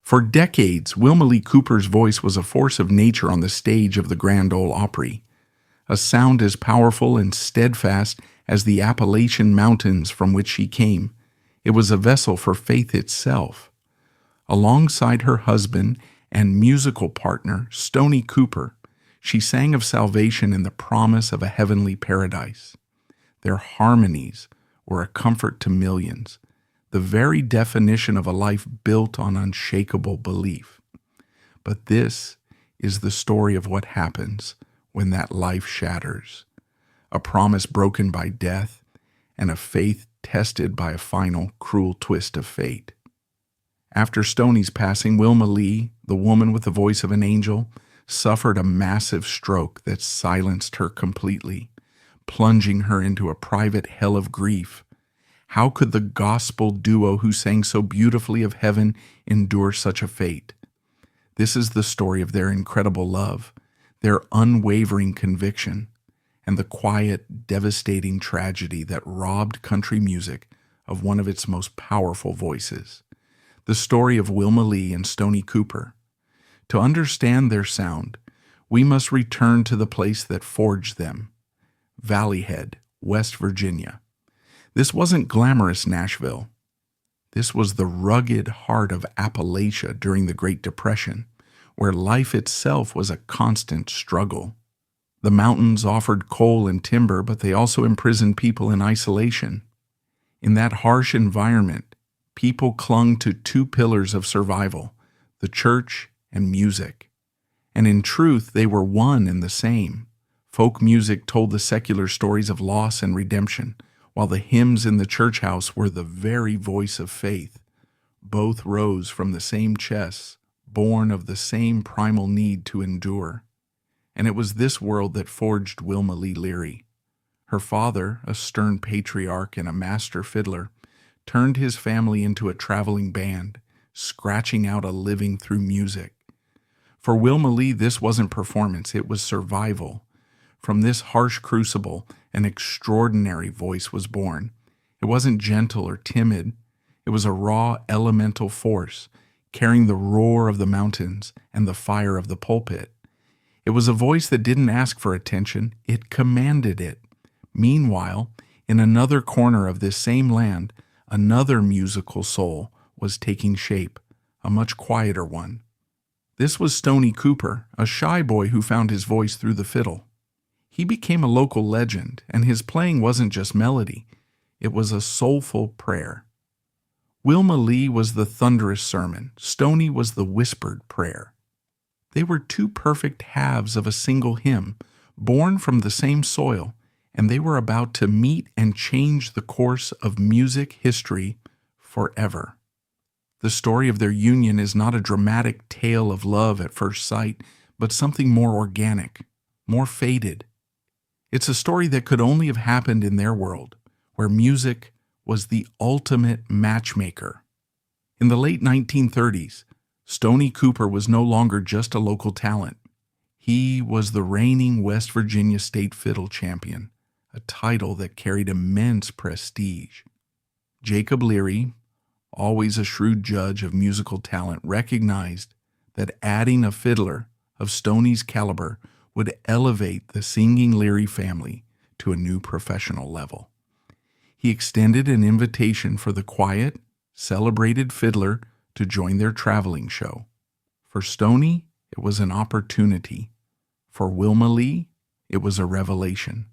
For decades, Wilma Lee Cooper's voice was a force of nature on the stage of the Grand Ole Opry, a sound as powerful and steadfast as the Appalachian mountains from which she came. It was a vessel for faith itself. Alongside her husband and musical partner, Stoney Cooper, she sang of salvation and the promise of a heavenly paradise. Their harmonies were a comfort to millions, the very definition of a life built on unshakable belief. But this is the story of what happens when that life shatters, a promise broken by death and a faith tested by a final cruel twist of fate. After Stoney's passing, Wilma Lee, the woman with the voice of an angel, suffered a massive stroke that silenced her completely, plunging her into a private hell of grief. How could the gospel duo who sang so beautifully of heaven endure such a fate? This is the story of their incredible love, their unwavering conviction, and the quiet, devastating tragedy that robbed country music of one of its most powerful voices. The story of Wilma Lee and Stoney Cooper. To understand their sound, we must return to the place that forged them, Valley Head, West Virginia. This wasn't glamorous Nashville. This was the rugged heart of Appalachia during the Great Depression, where life itself was a constant struggle. The mountains offered coal and timber, but they also imprisoned people in isolation. In that harsh environment, people clung to two pillars of survival, the church and music. And in truth, they were one and the same. Folk music told the secular stories of loss and redemption, while the hymns in the church house were the very voice of faith. Both rose from the same chests, born of the same primal need to endure. And it was this world that forged Wilma Lee Leary. Her father, a stern patriarch and a master fiddler, turned his family into a traveling band, scratching out a living through music. For Wilma Lee, this wasn't performance, it was survival. From this harsh crucible, an extraordinary voice was born. It wasn't gentle or timid. It was a raw, elemental force, carrying the roar of the mountains and the fire of the pulpit. It was a voice that didn't ask for attention, it commanded it. Meanwhile, in another corner of this same land, another musical soul was taking shape, a much quieter one. This was Stoney Cooper, a shy boy who found his voice through the fiddle. He became a local legend, and his playing wasn't just melody, it was a soulful prayer. Wilma Lee was the thunderous sermon, Stoney was the whispered prayer. They were two perfect halves of a single hymn, born from the same soil, and they were about to meet and change the course of music history forever. The story of their union is not a dramatic tale of love at first sight, but something more organic, more faded. It's a story that could only have happened in their world, where music was the ultimate matchmaker. In the late 1930s, Stoney Cooper was no longer just a local talent. He was the reigning West Virginia State Fiddle Champion, a title that carried immense prestige. Jacob Leary, always a shrewd judge of musical talent, recognized that adding a fiddler of Stoney's caliber would elevate the singing Leary family to a new professional level. He extended an invitation for the quiet, celebrated fiddler to join their traveling show. For Stoney, it was an opportunity. For Wilma Lee, it was a revelation.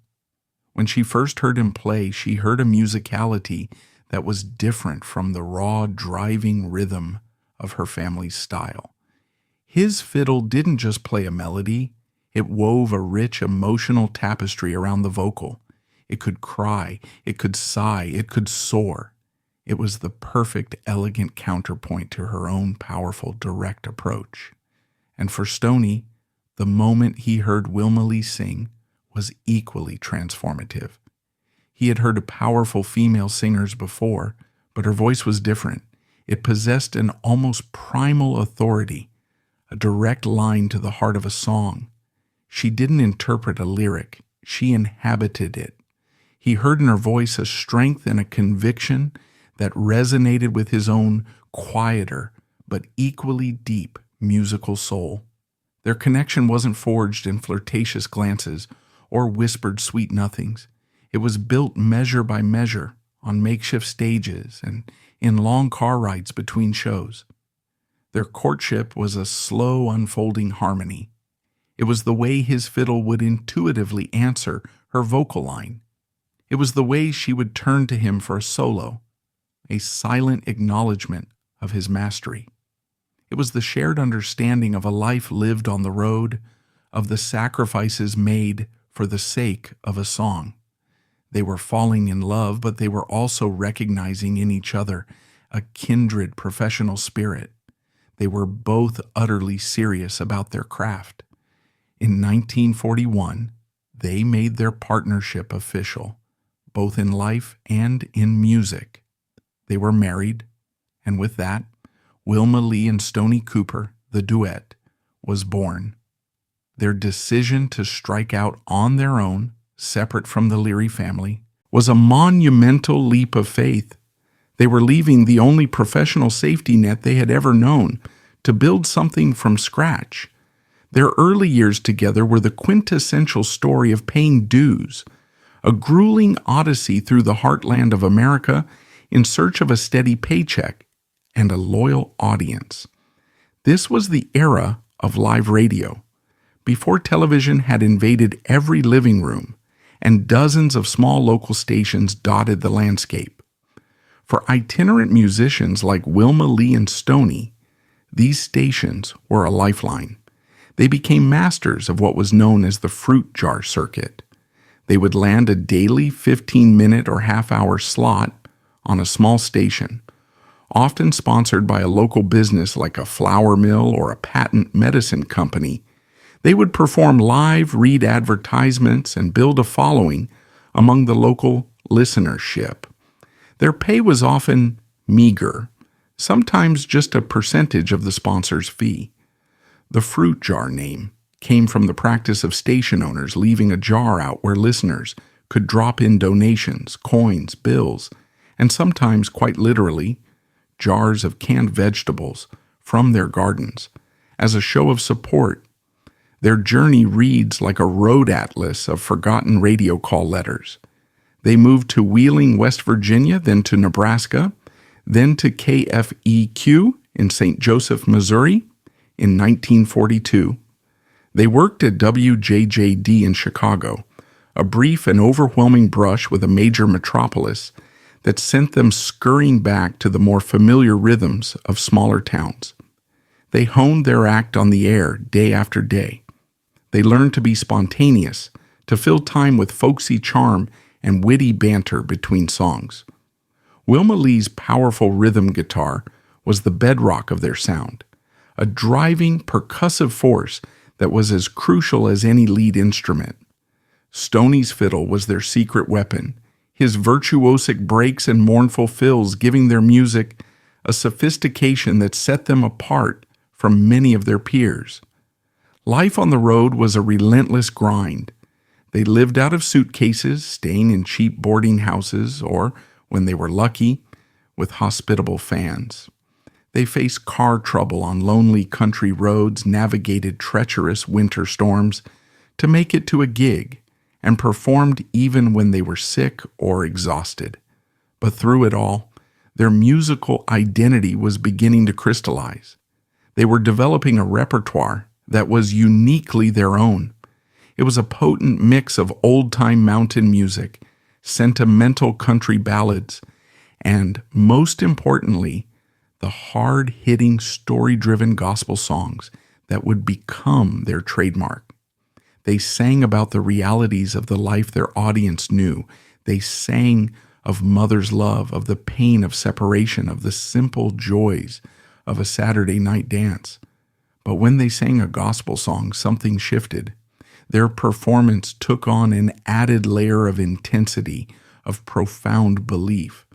When she first heard him play, she heard a musicality that was different from the raw, driving rhythm of her family's style. His fiddle didn't just play a melody, it wove a rich emotional tapestry around the vocal. It could cry, it could sigh, it could soar. It was the perfect, elegant counterpoint to her own powerful, direct approach. And for Stoney, the moment he heard Wilma Lee sing was equally transformative. He had heard powerful female singers before, but her voice was different. It possessed an almost primal authority, a direct line to the heart of a song. She didn't interpret a lyric, she inhabited it. He heard in her voice a strength and a conviction that resonated with his own quieter, but equally deep musical soul. Their connection wasn't forged in flirtatious glances or whispered sweet nothings. It was built measure by measure on makeshift stages and in long car rides between shows. Their courtship was a slow unfolding harmony. It was the way his fiddle would intuitively answer her vocal line. It was the way she would turn to him for a solo, a silent acknowledgement of his mastery. It was the shared understanding of a life lived on the road, of the sacrifices made for the sake of a song. They were falling in love, but they were also recognizing in each other a kindred professional spirit. They were both utterly serious about their craft. In 1941, they made their partnership official, both in life and in music. They were married, and with that, Wilma Lee and Stoney Cooper, the duet, was born. Their decision to strike out on their own, separate from the Leary family, was a monumental leap of faith. They were leaving the only professional safety net they had ever known to build something from scratch. Their early years together were the quintessential story of paying dues, a grueling odyssey through the heartland of America in search of a steady paycheck and a loyal audience. This was the era of live radio, before television had invaded every living room and dozens of small local stations dotted the landscape. For itinerant musicians like Wilma Lee and Stoney, these stations were a lifeline. They became masters of what was known as the fruit jar circuit. They would land a daily 15-minute or half-hour slot on a small station, often sponsored by a local business like a flour mill or a patent medicine company. They would perform live, read advertisements, and build a following among the local listenership. Their pay was often meager, sometimes just a percentage of the sponsor's fee. The fruit jar name came from the practice of station owners leaving a jar out where listeners could drop in donations, coins, bills, and sometimes, quite literally, jars of canned vegetables from their gardens as a show of support. Their journey reads like a road atlas of forgotten radio call letters. They moved to Wheeling, West Virginia, then to Nebraska, then to KFEQ in St. Joseph, Missouri in 1942. They worked at WJJD in Chicago, a brief and overwhelming brush with a major metropolis that sent them scurrying back to the more familiar rhythms of smaller towns. They honed their act on the air day after day. They learned to be spontaneous, to fill time with folksy charm and witty banter between songs. Wilma Lee's powerful rhythm guitar was the bedrock of their sound, a driving, percussive force that was as crucial as any lead instrument. Stoney's fiddle was their secret weapon, his virtuosic breaks and mournful fills giving their music a sophistication that set them apart from many of their peers. Life on the road was a relentless grind. They lived out of suitcases, staying in cheap boarding houses, or, when they were lucky, with hospitable fans. They faced car trouble on lonely country roads, navigated treacherous winter storms to make it to a gig, and performed even when they were sick or exhausted. But through it all, their musical identity was beginning to crystallize. They were developing a repertoire that was uniquely their own. It was a potent mix of old-time mountain music, sentimental country ballads, and, most importantly, the hard-hitting, story-driven gospel songs that would become their trademark. They sang about the realities of the life their audience knew. They sang of mother's love, of the pain of separation, of the simple joys of a Saturday night dance. But when they sang a gospel song, something shifted. Their performance took on an added layer of intensity, of profound belief.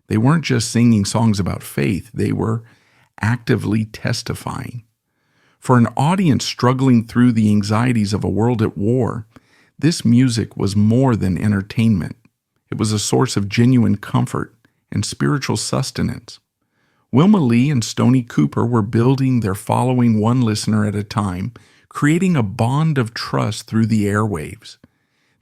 They weren't just singing songs about faith, they were actively testifying. For an audience struggling through the anxieties of a world at war, this music was more than entertainment. It was a source of genuine comfort and spiritual sustenance. Wilma Lee and Stoney Cooper were building their following one listener at a time, creating a bond of trust through the airwaves.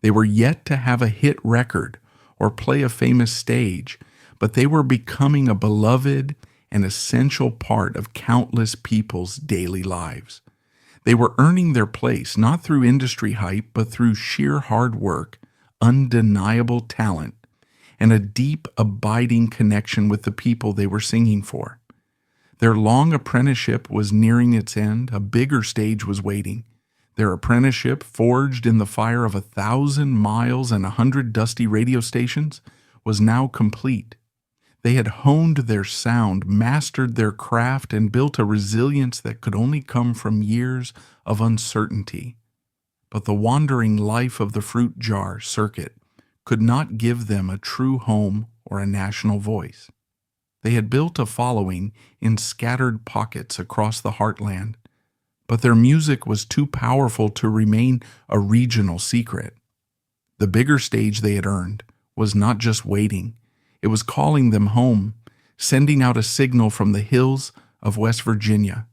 They were yet to have a hit record or play a famous stage, but they were becoming a beloved and essential part of countless people's daily lives. They were earning their place not through industry hype, but through sheer hard work, undeniable talent, and a deep, abiding connection with the people they were singing for. Their long apprenticeship was nearing its end. A bigger stage was waiting. Their apprenticeship, forged in the fire of 1,000 miles and 100 dusty radio stations, was now complete. They had honed their sound, mastered their craft, and built a resilience that could only come from years of uncertainty. But the wandering life of the fruit jar circuit could not give them a true home or a national voice. They had built a following in scattered pockets across the heartland, but their music was too powerful to remain a regional secret. The bigger stage they had earned was not just waiting, it was calling them home, sending out a signal from the hills of West Virginia,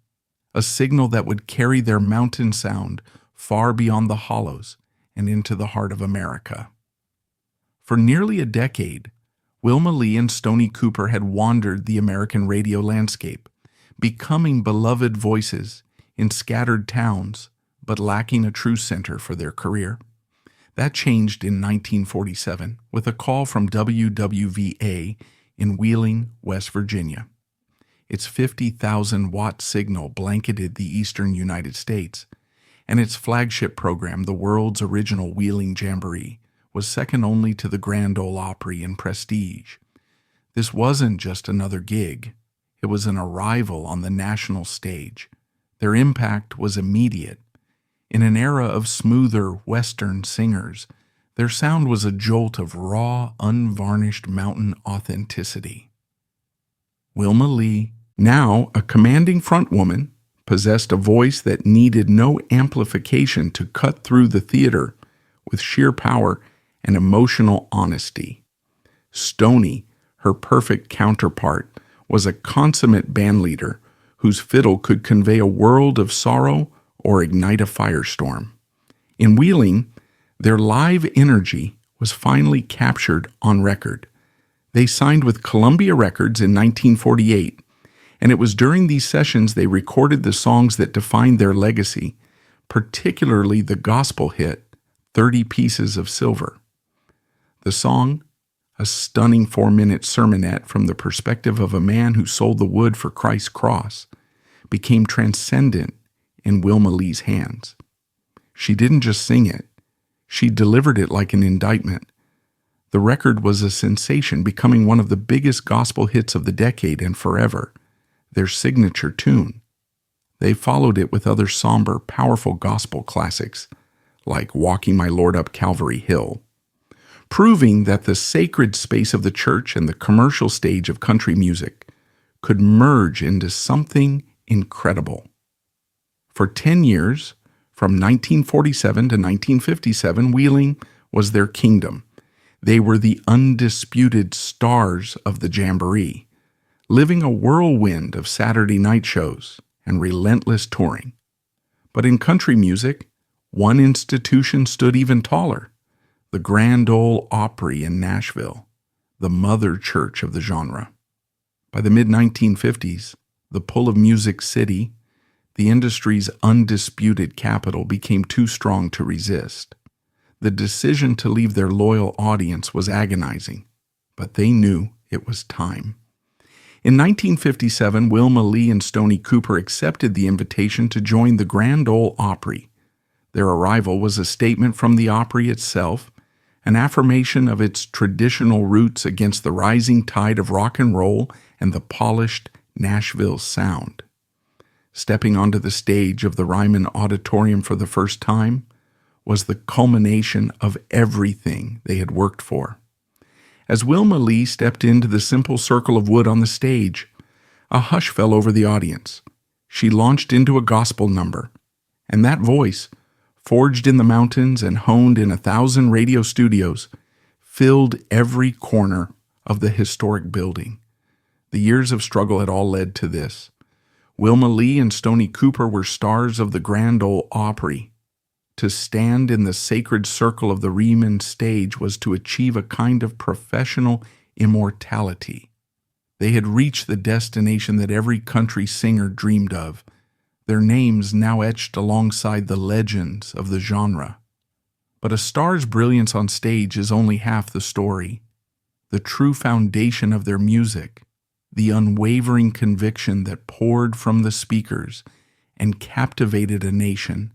a signal that would carry their mountain sound far beyond the hollows and into the heart of America. For nearly a decade, Wilma Lee and Stoney Cooper had wandered the American radio landscape, becoming beloved voices in scattered towns, but lacking a true center for their career. That changed in 1947 with a call from WWVA in Wheeling, West Virginia. Its 50,000-watt signal blanketed the eastern United States, and its flagship program, the world's original Wheeling Jamboree, was second only to the Grand Ole Opry in prestige. This wasn't just another gig. It was an arrival on the national stage. Their impact was immediate. In an era of smoother Western singers, their sound was a jolt of raw, unvarnished mountain authenticity. Wilma Lee, now a commanding frontwoman, possessed a voice that needed no amplification to cut through the theater with sheer power and emotional honesty. Stoney, her perfect counterpart, was a consummate bandleader whose fiddle could convey a world of sorrow or ignite a firestorm. In Wheeling, their live energy was finally captured on record. They signed with Columbia Records in 1948, and it was during these sessions they recorded the songs that defined their legacy, particularly the gospel hit, 30 Pieces of Silver. The song, a stunning 4-minute sermonette from the perspective of a man who sold the wood for Christ's cross, became transcendent in Wilma Lee's hands. She didn't just sing it, she delivered it like an indictment. The record was a sensation, becoming one of the biggest gospel hits of the decade and forever, their signature tune. They followed it with other somber, powerful gospel classics, like Walking My Lord Up Calvary Hill, proving that the sacred space of the church and the commercial stage of country music could merge into something incredible. For 10 years, from 1947 to 1957, Wheeling was their kingdom. They were the undisputed stars of the Jamboree, living a whirlwind of Saturday night shows and relentless touring. But in country music, one institution stood even taller, the Grand Ole Opry in Nashville, the mother church of the genre. By the mid-1950s, the pull of Music City, the industry's undisputed capital, became too strong to resist. The decision to leave their loyal audience was agonizing, but they knew it was time. In 1957, Wilma Lee and Stoney Cooper accepted the invitation to join the Grand Ole Opry. Their arrival was a statement from the Opry itself, an affirmation of its traditional roots against the rising tide of rock and roll and the polished Nashville sound. Stepping onto the stage of the Ryman Auditorium for the first time was the culmination of everything they had worked for. As Wilma Lee stepped into the simple circle of wood on the stage, a hush fell over the audience. She launched into a gospel number, and that voice, forged in the mountains and honed in 1,000 radio studios, filled every corner of the historic building. The years of struggle had all led to this. Wilma Lee and Stoney Cooper were stars of the Grand Ole Opry. To stand in the sacred circle of the Riemann stage was to achieve a kind of professional immortality. They had reached the destination that every country singer dreamed of, their names now etched alongside the legends of the genre. But a star's brilliance on stage is only half the story. The true foundation of their music, the unwavering conviction that poured from the speakers and captivated a nation,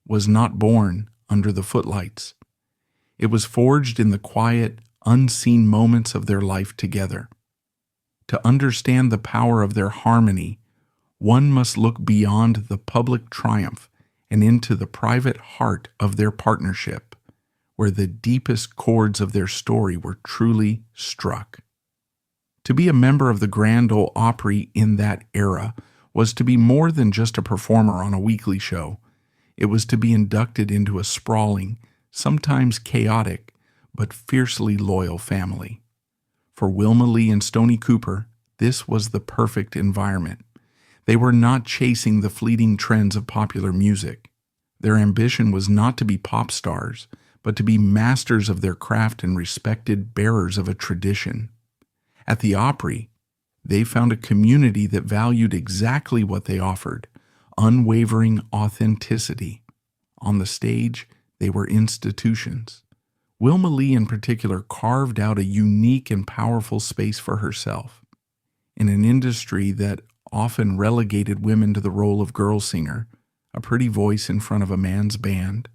was not born under the footlights. It was forged in the quiet, unseen moments of their life together. To understand the power of their harmony, one must look beyond the public triumph and into the private heart of their partnership, where the deepest chords of their story were truly struck. To be a member of the Grand Ole Opry in that era was to be more than just a performer on a weekly show. It was to be inducted into a sprawling, sometimes chaotic, but fiercely loyal family. For Wilma Lee and Stoney Cooper, this was the perfect environment. They were not chasing the fleeting trends of popular music. Their ambition was not to be pop stars, but to be masters of their craft and respected bearers of a tradition. At the Opry, they found a community that valued exactly what they offered, unwavering authenticity. On the stage, they were institutions. Wilma Lee in particular carved out a unique and powerful space for herself. In an industry that often relegated women to the role of girl singer, a pretty voice in front of a man's band,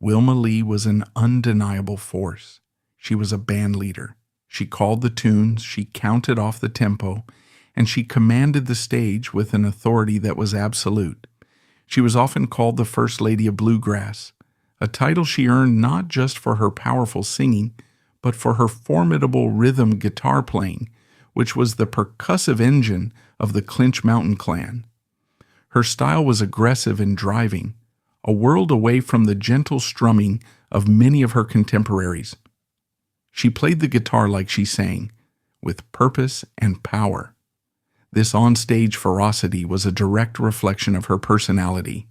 Wilma Lee was an undeniable force. She was a band leader. She called the tunes, she counted off the tempo, and she commanded the stage with an authority that was absolute. She was often called the First Lady of Bluegrass, a title she earned not just for her powerful singing, but for her formidable rhythm guitar playing, which was the percussive engine of the Clinch Mountain Clan. Her style was aggressive and driving, a world away from the gentle strumming of many of her contemporaries. She played the guitar like she sang, with purpose and power. This onstage ferocity was a direct reflection of her personality.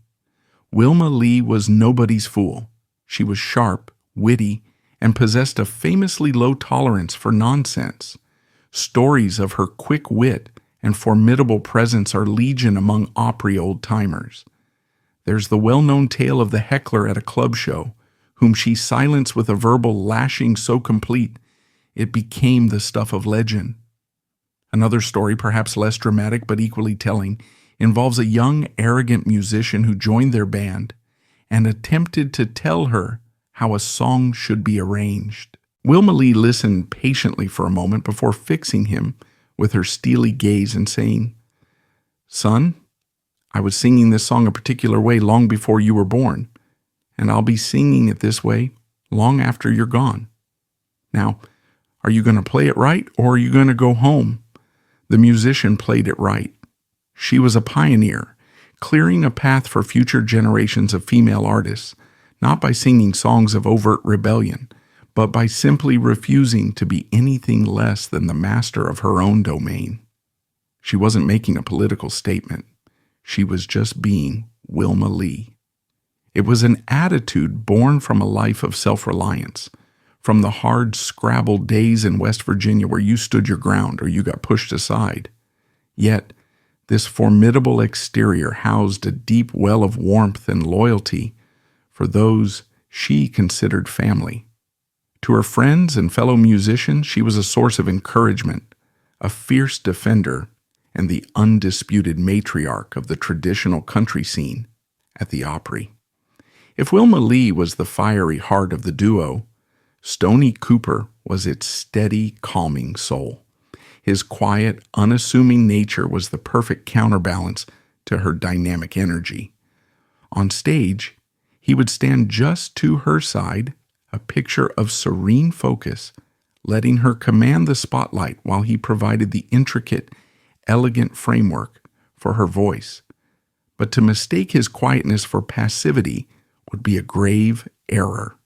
Wilma Lee was nobody's fool. She was sharp, witty, and possessed a famously low tolerance for nonsense. Stories of her quick wit and formidable presence are legion among Opry old-timers. There's the well-known tale of the heckler at a club show, whom she silenced with a verbal lashing so complete it became the stuff of legend. Another story, perhaps less dramatic but equally telling, involves a young, arrogant musician who joined their band and attempted to tell her how a song should be arranged. Wilma Lee listened patiently for a moment before fixing him with her steely gaze and saying, "Son, I was singing this song a particular way long before you were born, and I'll be singing it this way long after you're gone. Now, are you going to play it right, or are you going to go home?" The musician played it right. She was a pioneer, clearing a path for future generations of female artists, not by singing songs of overt rebellion, but by simply refusing to be anything less than the master of her own domain. She wasn't making a political statement. She was just being Wilma Lee. It was an attitude born from a life of self-reliance, from the hard, scrabbled days in West Virginia where you stood your ground or you got pushed aside. Yet, this formidable exterior housed a deep well of warmth and loyalty for those she considered family. To her friends and fellow musicians, she was a source of encouragement, a fierce defender, and the undisputed matriarch of the traditional country scene at the Opry. If Wilma Lee was the fiery heart of the duo, Stoney Cooper was its steady, calming soul. His quiet, unassuming nature was the perfect counterbalance to her dynamic energy. On stage, he would stand just to her side, a picture of serene focus, letting her command the spotlight while he provided the intricate, elegant framework for her voice. But to mistake his quietness for passivity would be a grave error.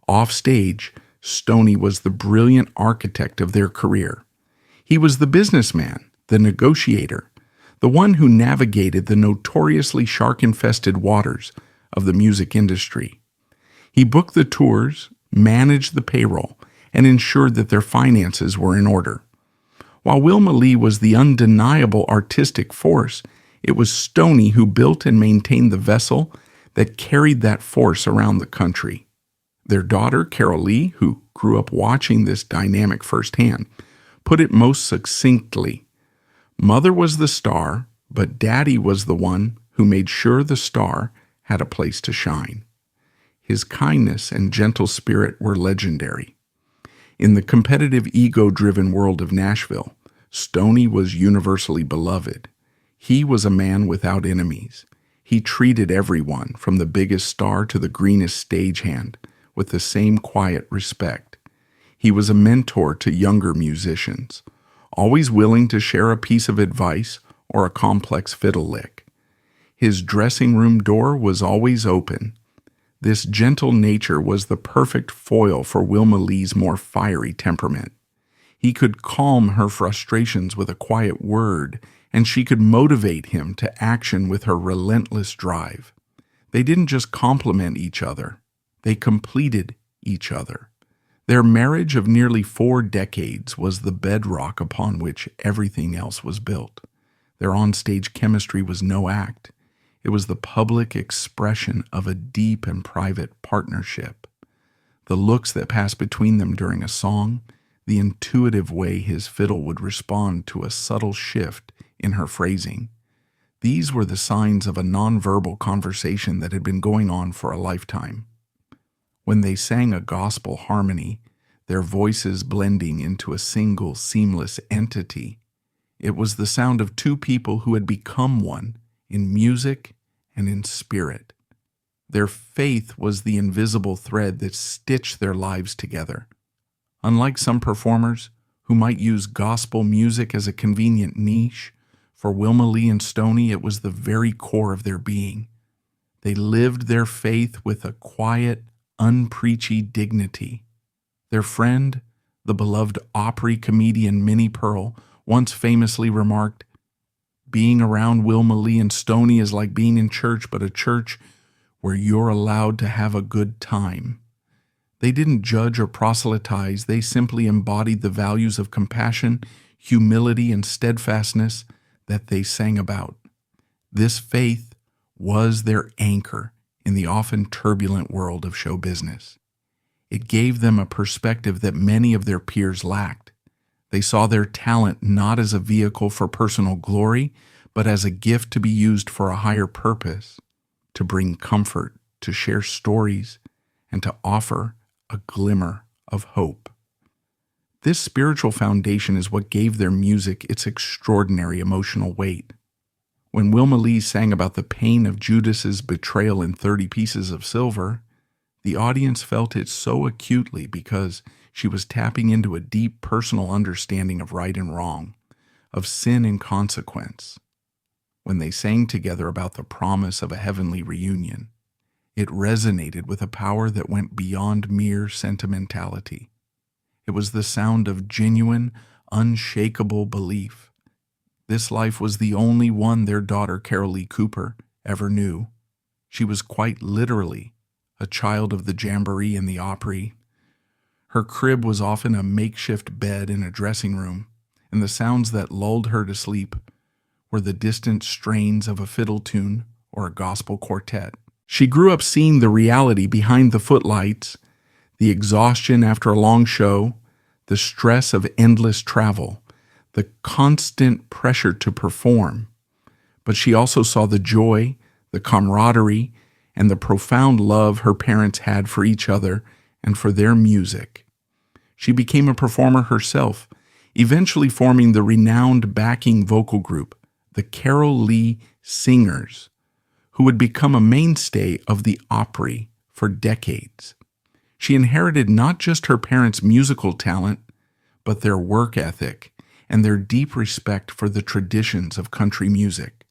Off stage, Stoney was the brilliant architect of their career. He was the businessman, the negotiator, the one who navigated the notoriously shark-infested waters of the music industry. He booked the tours, managed the payroll, and ensured that their finances were in order. While Wilma Lee was the undeniable artistic force, it was Stoney who built and maintained the vessel that carried that force around the country. Their daughter, Carol Lee, who grew up watching this dynamic firsthand, put it most succinctly. Mother was the star, but Daddy was the one who made sure the star had a place to shine. His kindness and gentle spirit were legendary. In the competitive, ego-driven world of Nashville, Stoney was universally beloved. He was a man without enemies. He treated everyone, from the biggest star to the greenest stagehand, with the same quiet respect. He was a mentor to younger musicians, always willing to share a piece of advice or a complex fiddle lick. His dressing room door was always open. This gentle nature was the perfect foil for Wilma Lee's more fiery temperament. He could calm her frustrations with a quiet word, and she could motivate him to action with her relentless drive. They didn't just complement each other, they completed each other. Their marriage of nearly 4 decades was the bedrock upon which everything else was built. Their onstage chemistry was no act. It was the public expression of a deep and private partnership. The looks that passed between them during a song, the intuitive way his fiddle would respond to a subtle shift in her phrasing. These were the signs of a nonverbal conversation that had been going on for a lifetime. When they sang a gospel harmony, their voices blending into a single, seamless entity, it was the sound of 2 people who had become one in music and in spirit. Their faith was the invisible thread that stitched their lives together. Unlike some performers who might use gospel music as a convenient niche, for Wilma Lee and Stoney it was the very core of their being. They lived their faith with a quiet, unpreachy dignity. Their friend, the beloved Opry comedian Minnie Pearl, once famously remarked, "Being around Wilma Lee and Stoney is like being in church, but a church where you're allowed to have a good time." They didn't judge or proselytize, they simply embodied the values of compassion, humility, and steadfastness that they sang about. This faith was their anchor in the often turbulent world of show business. It gave them a perspective that many of their peers lacked. They saw their talent not as a vehicle for personal glory, but as a gift to be used for a higher purpose, to bring comfort, to share stories, and to offer a glimmer of hope. This spiritual foundation is what gave their music its extraordinary emotional weight. When Wilma Lee sang about the pain of Judas's betrayal in 30 Pieces of Silver, the audience felt it so acutely because she was tapping into a deep personal understanding of right and wrong, of sin and consequence. When they sang together about the promise of a heavenly reunion, it resonated with a power that went beyond mere sentimentality. It was the sound of genuine, unshakable belief. This life was the only one their daughter, Carol Lee Cooper, ever knew. She was quite literally a child of the jamboree and the Opry. Her crib was often a makeshift bed in a dressing room, and the sounds that lulled her to sleep were the distant strains of a fiddle tune or a gospel quartet. She grew up seeing the reality behind the footlights, the exhaustion after a long show, the stress of endless travel, the constant pressure to perform. But she also saw the joy, the camaraderie, and the profound love her parents had for each other and for their music. She became a performer herself, eventually forming the renowned backing vocal group, the Carol Lee Singers, who would become a mainstay of the Opry for decades. She inherited not just her parents' musical talent, but their work ethic and their deep respect for the traditions of country music.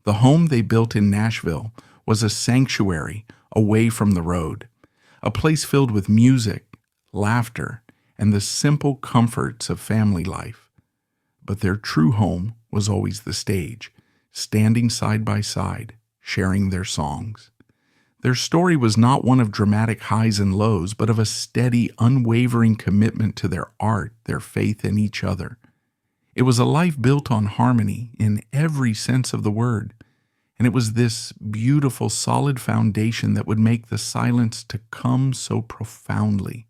The home they built in Nashville was a sanctuary away from the road, a place filled with music, laughter, and the simple comforts of family life. but their true home was always the stage, standing side by side, sharing their songs. Their story was not one of dramatic highs and lows, but of a steady, unwavering commitment to their art, their faith in each other. It was a life built on harmony in every sense of the word, and it was this beautiful, solid foundation that would make the silence to come so profoundly,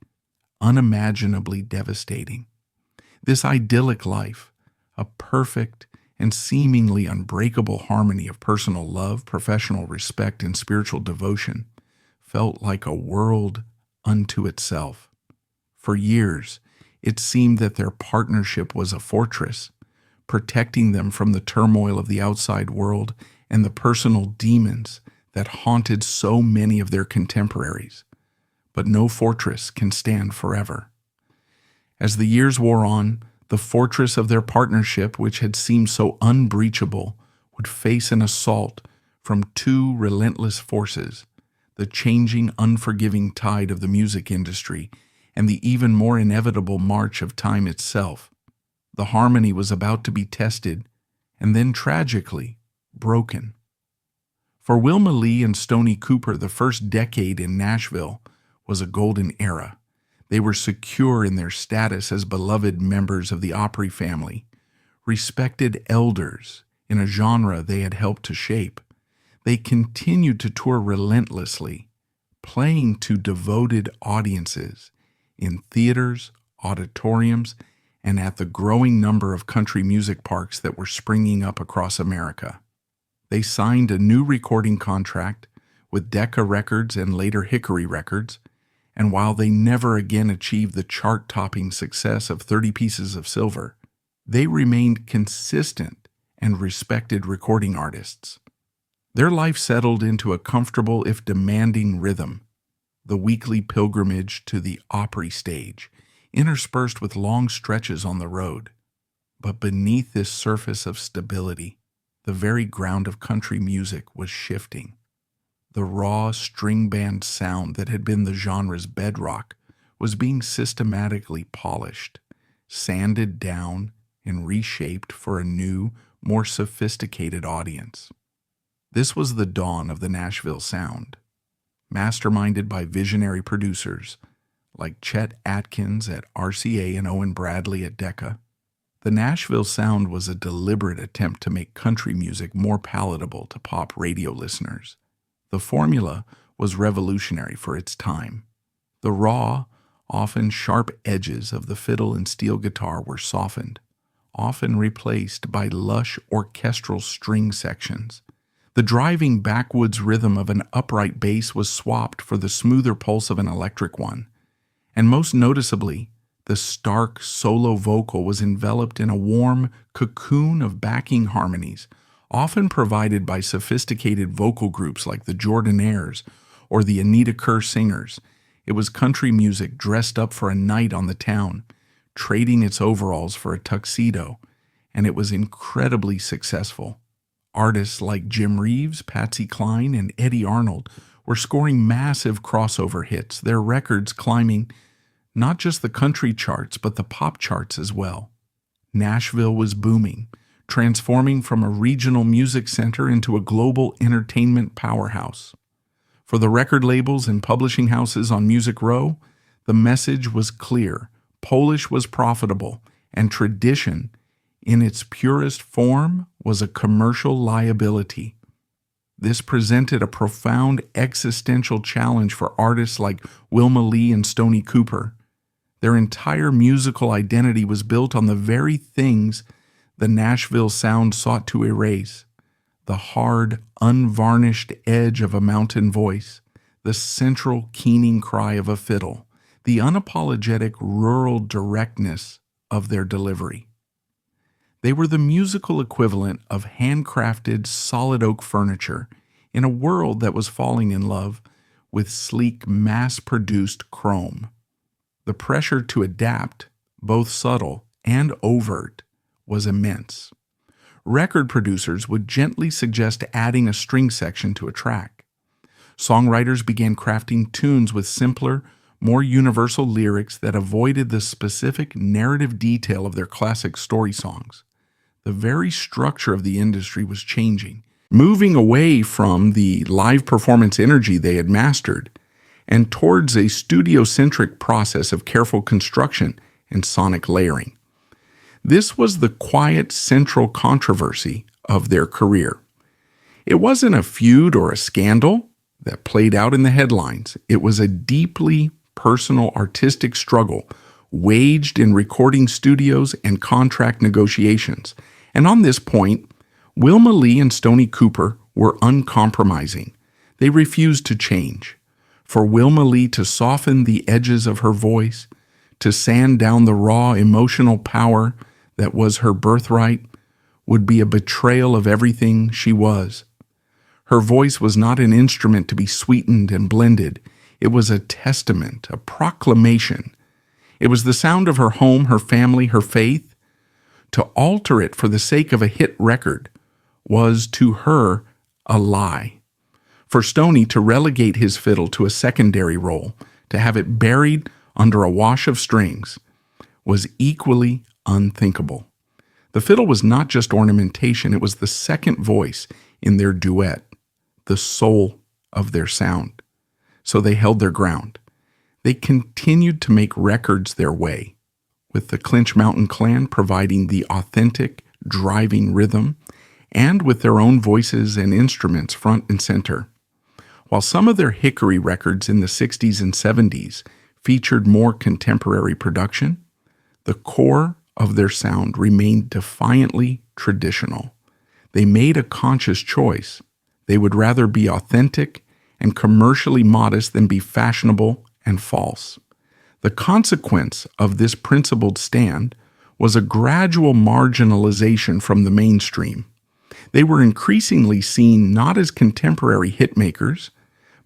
unimaginably devastating. This idyllic life, a perfect and seemingly unbreakable harmony of personal love, professional respect, and spiritual devotion, felt like a world unto itself. For years, it seemed that their partnership was a fortress, protecting them from the turmoil of the outside world and the personal demons that haunted so many of their contemporaries. But no fortress can stand forever. As the years wore on, the fortress of their partnership, which had seemed so unbreachable, would face an assault from two relentless forces: the changing, unforgiving tide of the music industry and the even more inevitable march of time itself. The harmony was about to be tested and then tragically broken. For Wilma Lee and Stoney Cooper, the first decade in Nashville was a golden era. They were secure in their status as beloved members of the Opry family, respected elders in a genre they had helped to shape. They continued to tour relentlessly, playing to devoted audiences in theaters, auditoriums, and at the growing number of country music parks that were springing up across America. They signed a new recording contract with Decca Records and later Hickory Records, and while they never again achieved the chart-topping success of 30 Pieces of Silver, they remained consistent and respected recording artists. Their life settled into a comfortable, if demanding, rhythm, the weekly pilgrimage to the Opry stage, interspersed with long stretches on the road. But beneath this surface of stability, the very ground of country music was shifting. The raw string band sound that had been the genre's bedrock was being systematically polished, sanded down, and reshaped for a new, more sophisticated audience. This was the dawn of the Nashville sound, masterminded by visionary producers like Chet Atkins at RCA and Owen Bradley at Decca. The Nashville sound was a deliberate attempt to make country music more palatable to pop radio listeners. The formula was revolutionary for its time. The raw, often sharp edges of the fiddle and steel guitar were softened, often replaced by lush orchestral string sections. The driving backwoods rhythm of an upright bass was swapped for the smoother pulse of an electric one. And most noticeably, the stark solo vocal was enveloped in a warm cocoon of backing harmonies, often provided by sophisticated vocal groups like the Jordanaires or the Anita Kerr Singers. It was country music dressed up for a night on the town, trading its overalls for a tuxedo, and it was incredibly successful. Artists like Jim Reeves, Patsy Cline, and Eddie Arnold were scoring massive crossover hits, their records climbing not just the country charts, but the pop charts as well. Nashville was booming, transforming from a regional music center into a global entertainment powerhouse. For the record labels and publishing houses on Music Row, the message was clear: Polish was profitable, and tradition, in its purest form, was a commercial liability. This presented a profound existential challenge for artists like Wilma Lee and Stoney Cooper. Their entire musical identity was built on the very things the Nashville sound sought to erase: the hard, unvarnished edge of a mountain voice, the central keening cry of a fiddle, the unapologetic rural directness of their delivery. They were the musical equivalent of handcrafted solid oak furniture in a world that was falling in love with sleek, mass-produced chrome. The pressure to adapt, both subtle and overt, was immense. Record producers would gently suggest adding a string section to a track. Songwriters began crafting tunes with simpler, more universal lyrics that avoided the specific narrative detail of their classic story songs. The very structure of the industry was changing, moving away from the live performance energy they had mastered and towards a studio-centric process of careful construction and sonic layering. This was the quiet central controversy of their career. It wasn't a feud or a scandal that played out in the headlines. It was a deeply personal artistic struggle waged in recording studios and contract negotiations. And on this point, Wilma Lee and Stoney Cooper were uncompromising. They refused to change. For Wilma Lee to soften the edges of her voice, to sand down the raw emotional power that was her birthright, would be a betrayal of everything she was. Her voice was not an instrument to be sweetened and blended. It was a testament, a proclamation. It was the sound of her home, her family, her faith. To alter it for the sake of a hit record was to her a lie. For Stoney to relegate his fiddle to a secondary role, to have it buried under a wash of strings, was equally unthinkable. The fiddle was not just ornamentation, it was the second voice in their duet, the soul of their sound. So they held their ground. They continued to make records their way, with the Clinch Mountain Clan providing the authentic, driving rhythm, and with their own voices and instruments front and center. While some of their Hickory records in the 60s and 70s featured more contemporary production, the core of their sound remained defiantly traditional. They made a conscious choice. They would rather be authentic and commercially modest than be fashionable and false. The consequence of this principled stand was a gradual marginalization from the mainstream. They were increasingly seen not as contemporary hitmakers,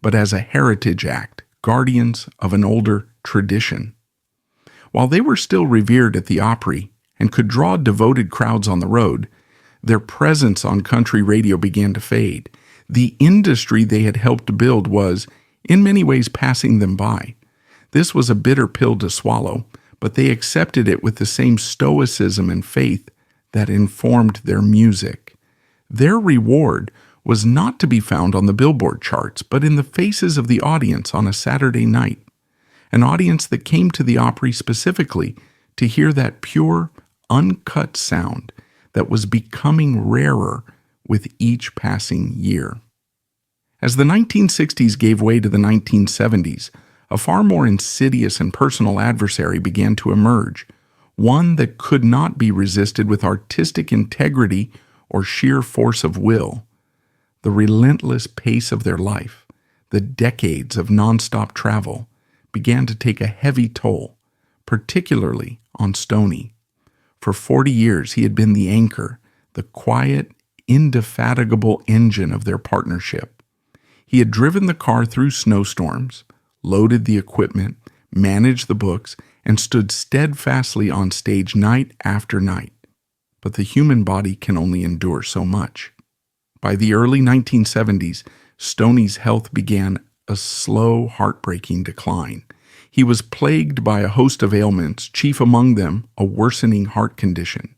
but as a heritage act, guardians of an older tradition. While they were still revered at the Opry and could draw devoted crowds on the road, their presence on country radio began to fade. The industry they had helped build was, in many ways, passing them by. This was a bitter pill to swallow, but they accepted it with the same stoicism and faith that informed their music. Their reward was not to be found on the Billboard charts, but in the faces of the audience on a Saturday night, an audience that came to the Opry specifically to hear that pure, uncut sound that was becoming rarer with each passing year. As the 1960s gave way to the 1970s, a far more insidious and personal adversary began to emerge, one that could not be resisted with artistic integrity or sheer force of will. The relentless pace of their life, the decades of nonstop travel, began to take a heavy toll, particularly on Stoney. For 40 years he had been the anchor, the quiet, indefatigable engine of their partnership. He had driven the car through snowstorms, loaded the equipment, managed the books, and stood steadfastly on stage night after night. But the human body can only endure so much. By the early 1970s, Stoney's health began a slow, heartbreaking decline. He was plagued by a host of ailments, chief among them a worsening heart condition.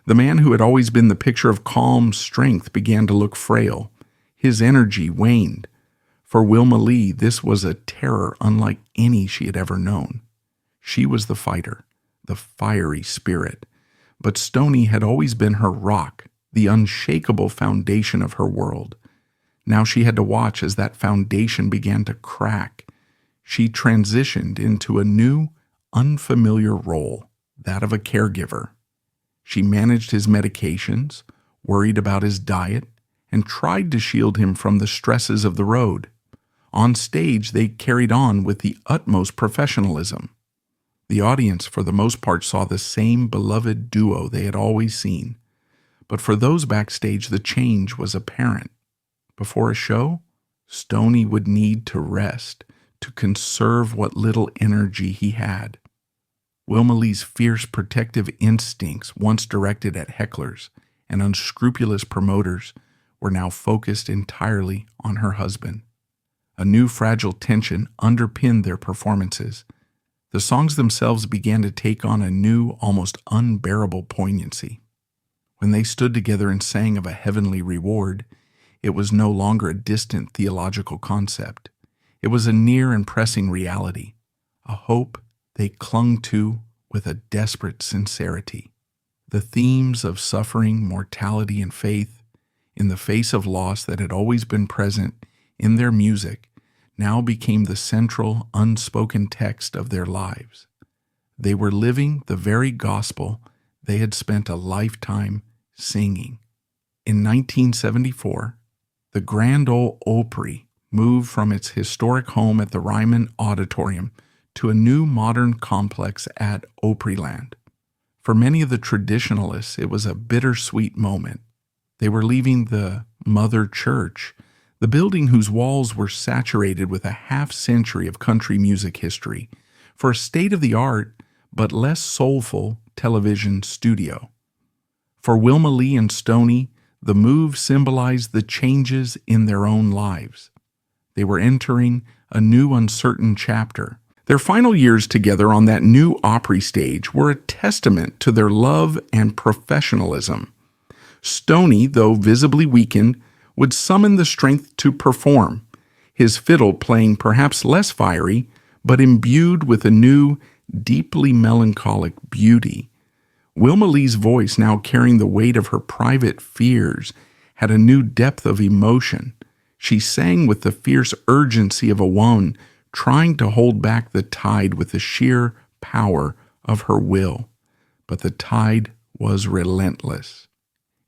The man who had always been the picture of calm strength began to look frail. His energy waned. For Wilma Lee, this was a terror unlike any she had ever known. She was the fighter, the fiery spirit. But Stoney had always been her rock, the unshakable foundation of her world. Now she had to watch as that foundation began to crack. She transitioned into a new, unfamiliar role, that of a caregiver. She managed his medications, worried about his diet, and tried to shield him from the stresses of the road. On stage, they carried on with the utmost professionalism. The audience, for the most part, saw the same beloved duo they had always seen. But for those backstage, the change was apparent. Before a show, Stoney would need to rest, to conserve what little energy he had. Wilma Lee's fierce protective instincts, once directed at hecklers and unscrupulous promoters, were now focused entirely on her husband. A new fragile tension underpinned their performances. The songs themselves began to take on a new, almost unbearable poignancy. When they stood together and sang of a heavenly reward, it was no longer a distant theological concept. It was a near and pressing reality, a hope they clung to with a desperate sincerity. The themes of suffering, mortality, and faith, in the face of loss that had always been present in their music, now became the central, unspoken text of their lives. They were living the very gospel they had spent a lifetime singing. In 1974, the Grand Ole Opry moved from its historic home at the Ryman Auditorium to a new modern complex at Opryland. For many of the traditionalists, it was a bittersweet moment. They were leaving the Mother Church, the building whose walls were saturated with a half-century of country music history, for a state-of-the-art but less soulful television studio. For Wilma Lee and Stoney, the move symbolized the changes in their own lives. They were entering a new uncertain chapter. Their final years together on that new Opry stage were a testament to their love and professionalism. Stoney, though visibly weakened, would summon the strength to perform, his fiddle playing perhaps less fiery, but imbued with a new, deeply melancholic beauty. Wilma Lee's voice, now carrying the weight of her private fears, had a new depth of emotion. She sang with the fierce urgency of a woman trying to hold back the tide with the sheer power of her will. But the tide was relentless.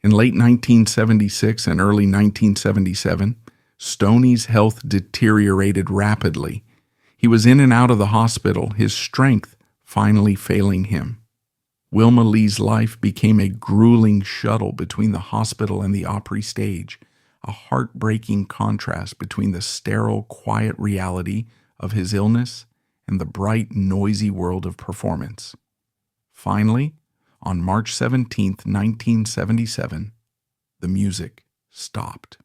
In late 1976 and early 1977, Stoney's health deteriorated rapidly. He was in and out of the hospital, his strength finally failing him. Wilma Lee's life became a grueling shuttle between the hospital and the Opry stage, a heartbreaking contrast between the sterile, quiet reality of his illness and the bright, noisy world of performance. Finally, on March 17, 1977, the music stopped.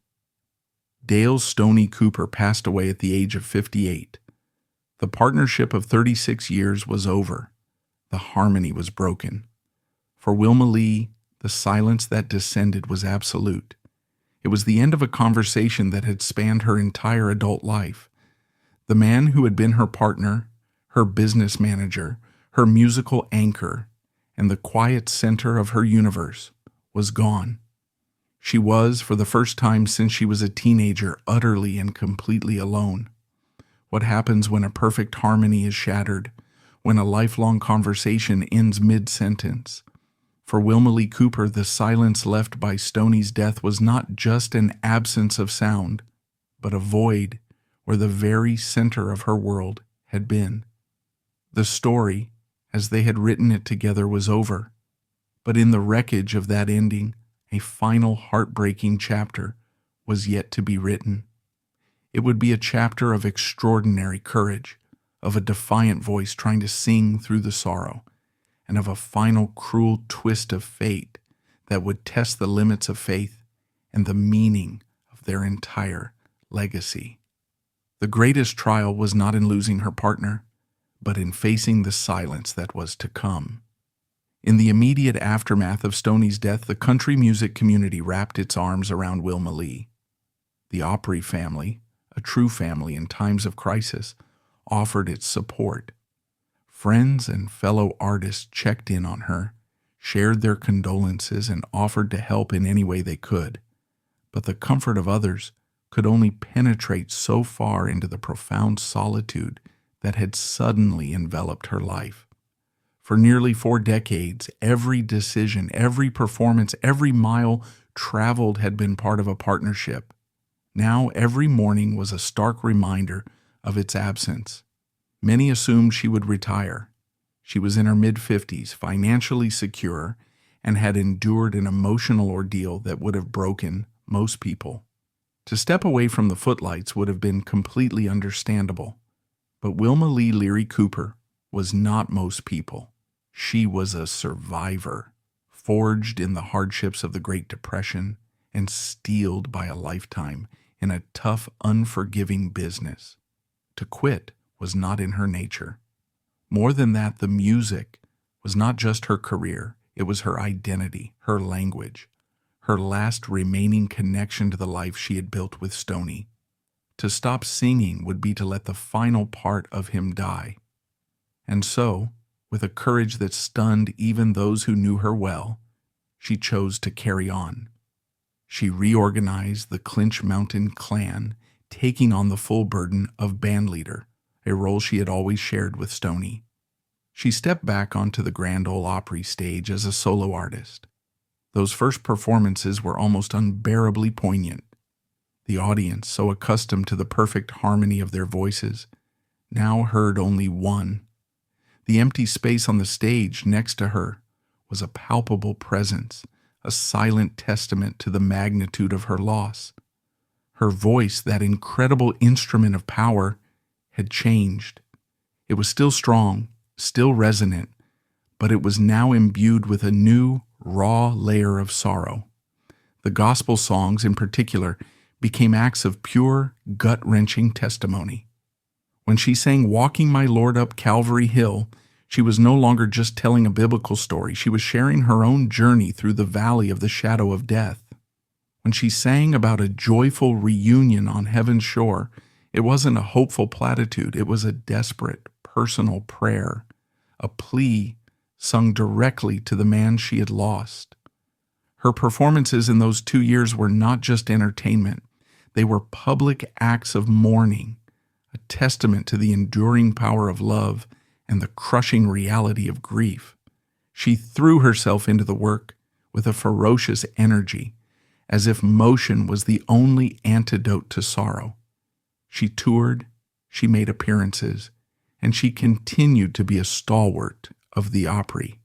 Dale Stoney Cooper passed away at the age of 58. The partnership of 36 years was over. The harmony was broken. For Wilma Lee, the silence that descended was absolute. It was the end of a conversation that had spanned her entire adult life. The man who had been her partner, her business manager, her musical anchor, and the quiet center of her universe was gone. She was, for the first time since she was a teenager, utterly and completely alone. What happens when a perfect harmony is shattered, when a lifelong conversation ends mid-sentence? For Wilma Lee Cooper, the silence left by Stoney's death was not just an absence of sound, but a void where the very center of her world had been. The story, as they had written it together, was over, but in the wreckage of that ending, a final heartbreaking chapter was yet to be written. It would be a chapter of extraordinary courage, of a defiant voice trying to sing through the sorrow, and of a final cruel twist of fate that would test the limits of faith and the meaning of their entire legacy. The greatest trial was not in losing her partner, but in facing the silence that was to come. In the immediate aftermath of Stoney's death, the country music community wrapped its arms around Wilma Lee. The Opry family, a true family in times of crisis, offered its support. Friends and fellow artists checked in on her, shared their condolences, and offered to help in any way they could. But the comfort of others could only penetrate so far into the profound solitude that had suddenly enveloped her life. For nearly 4 decades, every decision, every performance, every mile traveled had been part of a partnership. Now every morning was a stark reminder of its absence. Many assumed she would retire. She was in her mid-50s, financially secure, and had endured an emotional ordeal that would have broken most people. To step away from the footlights would have been completely understandable. But Wilma Lee Leary Cooper was not most people. She was a survivor, forged in the hardships of the Great Depression and steeled by a lifetime in a tough, unforgiving business. To quit was not in her nature. More than that, the music was not just her career, It was her identity, her language, her last remaining connection to the life she had built with Stoney. To stop singing would be to let the final part of him die. And so, with a courage that stunned even those who knew her well, she chose to carry on. She reorganized the Clinch Mountain clan, taking on the full burden of bandleader, a role she had always shared with Stoney. She stepped back onto the Grand Ole Opry stage as a solo artist. Those first performances were almost unbearably poignant. The audience, so accustomed to the perfect harmony of their voices, now heard only one. The empty space on the stage next to her was a palpable presence, a silent testament to the magnitude of her loss. Her voice, that incredible instrument of power, had changed. It was still strong, still resonant, but it was now imbued with a new, raw layer of sorrow. The gospel songs, in particular, became acts of pure, gut-wrenching testimony. When she sang "Walking My Lord Up Calvary Hill," she was no longer just telling a biblical story. She was sharing her own journey through the valley of the shadow of death. When she sang about a joyful reunion on heaven's shore, it wasn't a hopeful platitude. It was a desperate, personal prayer, a plea sung directly to the man she had lost. Her performances in those 2 years were not just entertainment. They were public acts of mourning, a testament to the enduring power of love and the crushing reality of grief. She threw herself into the work with a ferocious energy, as if motion was the only antidote to sorrow. She toured, she made appearances, and she continued to be a stalwart of the Opry.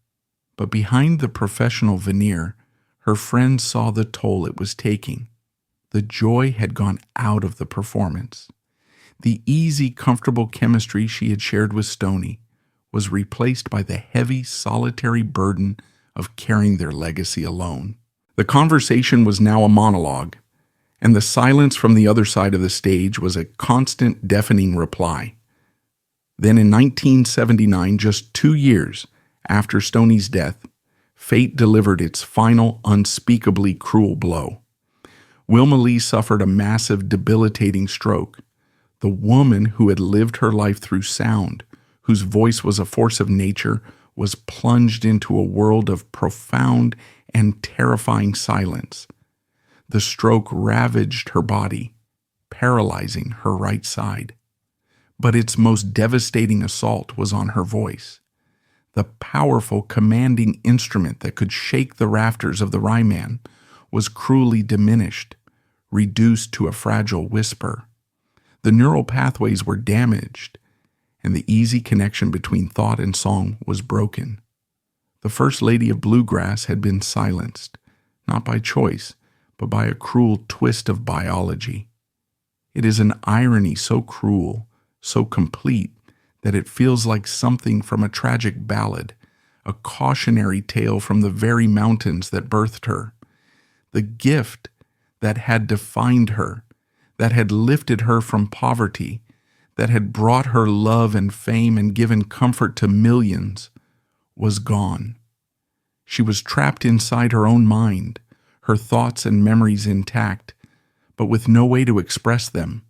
But behind the professional veneer, her friends saw the toll it was taking. The joy had gone out of the performance. The easy, comfortable chemistry she had shared with Stoney was replaced by the heavy, solitary burden of carrying their legacy alone. The conversation was now a monologue, and the silence from the other side of the stage was a constant, deafening reply. Then in 1979, just 2 years after Stoney's death, fate delivered its final, unspeakably cruel blow. Wilma Lee suffered a massive, debilitating stroke. The woman who had lived her life through sound, whose voice was a force of nature, was plunged into a world of profound and terrifying silence. The stroke ravaged her body, paralyzing her right side. But its most devastating assault was on her voice. The powerful, commanding instrument that could shake the rafters of the Ryman was cruelly diminished, reduced to a fragile whisper. The neural pathways were damaged, and the easy connection between thought and song was broken. The First Lady of Bluegrass had been silenced, not by choice, but by a cruel twist of biology. It is an irony so cruel, so complete, that it feels like something from a tragic ballad, a cautionary tale from the very mountains that birthed her. The gift that had defined her, that had lifted her from poverty, that had brought her love and fame and given comfort to millions, was gone. She was trapped inside her own mind, her thoughts and memories intact, but with no way to express them.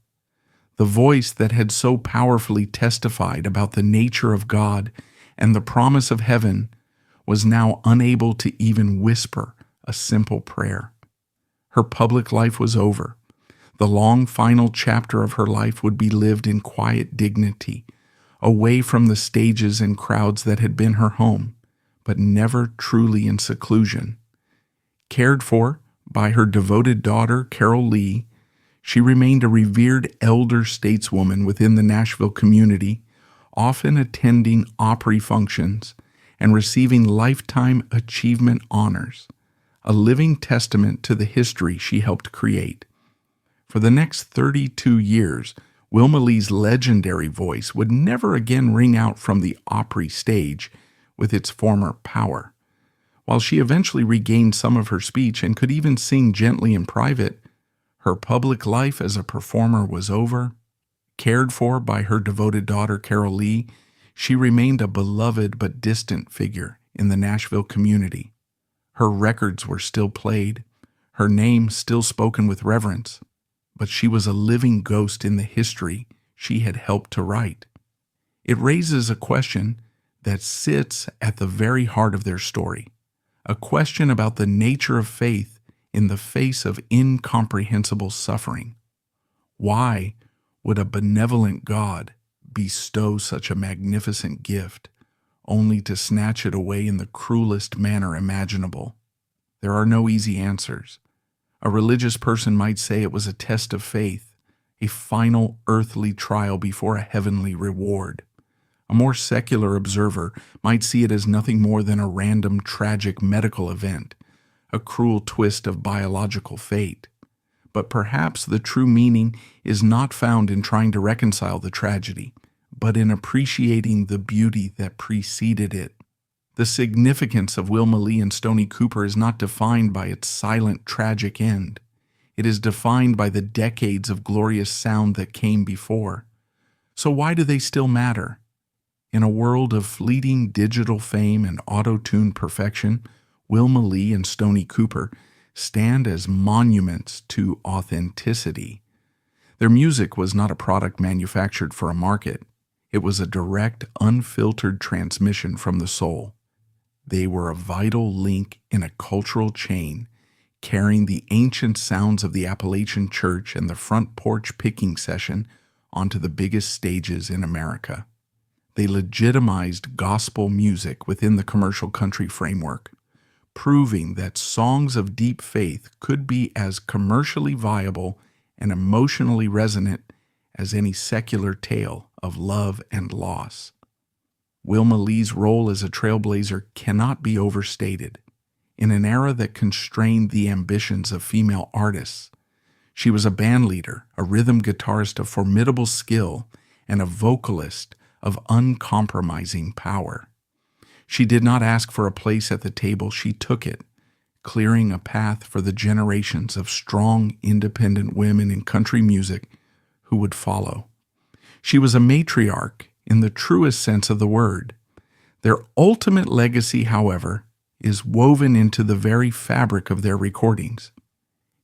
The voice that had so powerfully testified about the nature of God and the promise of heaven was now unable to even whisper a simple prayer. Her public life was over. The long final chapter of her life would be lived in quiet dignity, away from the stages and crowds that had been her home, but never truly in seclusion. Cared for by her devoted daughter, Carol Lee, she remained a revered elder stateswoman within the Nashville community, often attending Opry functions and receiving lifetime achievement honors, a living testament to the history she helped create. For the next 32 years, Wilma Lee's legendary voice would never again ring out from the Opry stage with its former power. While she eventually regained some of her speech and could even sing gently in private, her public life as a performer was over. Cared for by her devoted daughter Carol Lee, she remained a beloved but distant figure in the Nashville community. Her records were still played, her name still spoken with reverence, but she was a living ghost in the history she had helped to write. It raises a question that sits at the very heart of their story, a question about the nature of faith in the face of incomprehensible suffering. Why would a benevolent God bestow such a magnificent gift, only to snatch it away in the cruelest manner imaginable? There are no easy answers. A religious person might say it was a test of faith, a final earthly trial before a heavenly reward. A more secular observer might see it as nothing more than a random tragic medical event, a cruel twist of biological fate. But perhaps the true meaning is not found in trying to reconcile the tragedy, but in appreciating the beauty that preceded it. The significance of Wilma Lee and Stoney Cooper is not defined by its silent, tragic end. It is defined by the decades of glorious sound that came before. So why do they still matter? In a world of fleeting digital fame and auto-tuned perfection, Wilma Lee and Stoney Cooper stand as monuments to authenticity. Their music was not a product manufactured for a market. It was a direct, unfiltered transmission from the soul. They were a vital link in a cultural chain, carrying the ancient sounds of the Appalachian church and the front porch picking session onto the biggest stages in America. They legitimized gospel music within the commercial country framework, proving that songs of deep faith could be as commercially viable and emotionally resonant as any secular tale of love and loss. Wilma Lee's role as a trailblazer cannot be overstated. In an era that constrained the ambitions of female artists, she was a bandleader, a rhythm guitarist of formidable skill, and a vocalist of uncompromising power. She did not ask for a place at the table, she took it, clearing a path for the generations of strong, independent women in country music who would follow. She was a matriarch in the truest sense of the word. Their ultimate legacy, however, is woven into the very fabric of their recordings.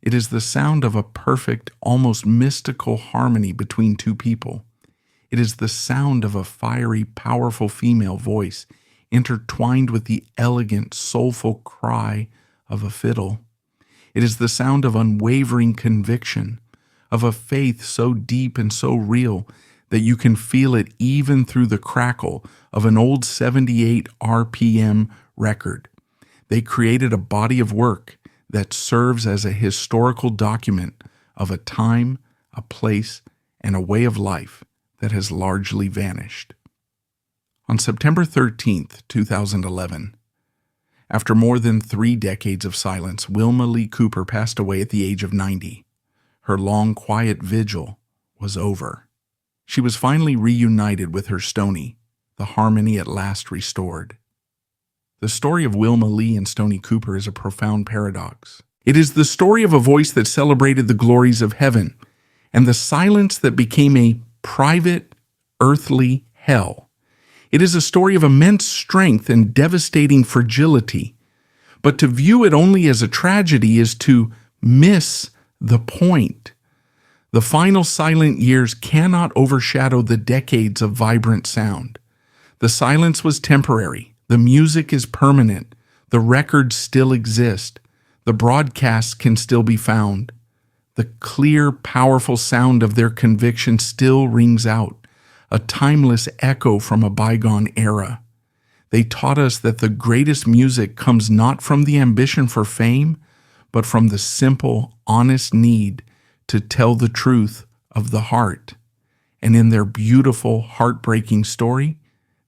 It is the sound of a perfect, almost mystical harmony between two people. It is the sound of a fiery, powerful female voice intertwined with the elegant, soulful cry of a fiddle. It is the sound of unwavering conviction, of a faith so deep and so real that you can feel it even through the crackle of an old 78 RPM record. They created a body of work that serves as a historical document of a time, a place, and a way of life that has largely vanished. On September 13th, 2011, after more than 3 decades of silence, Wilma Lee Cooper passed away at the age of 90. Her long, quiet vigil was over. She was finally reunited with her Stoney, the harmony at last restored. The story of Wilma Lee and Stoney Cooper is a profound paradox. It is the story of a voice that celebrated the glories of heaven and the silence that became a private, earthly hell. It is a story of immense strength and devastating fragility. But to view it only as a tragedy is to miss the point. The final silent years cannot overshadow the decades of vibrant sound. The silence was temporary. The music is permanent. The records still exist. The broadcasts can still be found. The clear, powerful sound of their conviction still rings out, a timeless echo from a bygone era. They taught us that the greatest music comes not from the ambition for fame, but from the simple, honest need to tell the truth of the heart. And in their beautiful, heartbreaking story,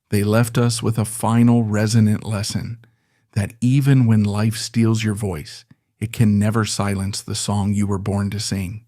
they left us with a final resonant lesson that even when life steals your voice, it can never silence the song you were born to sing.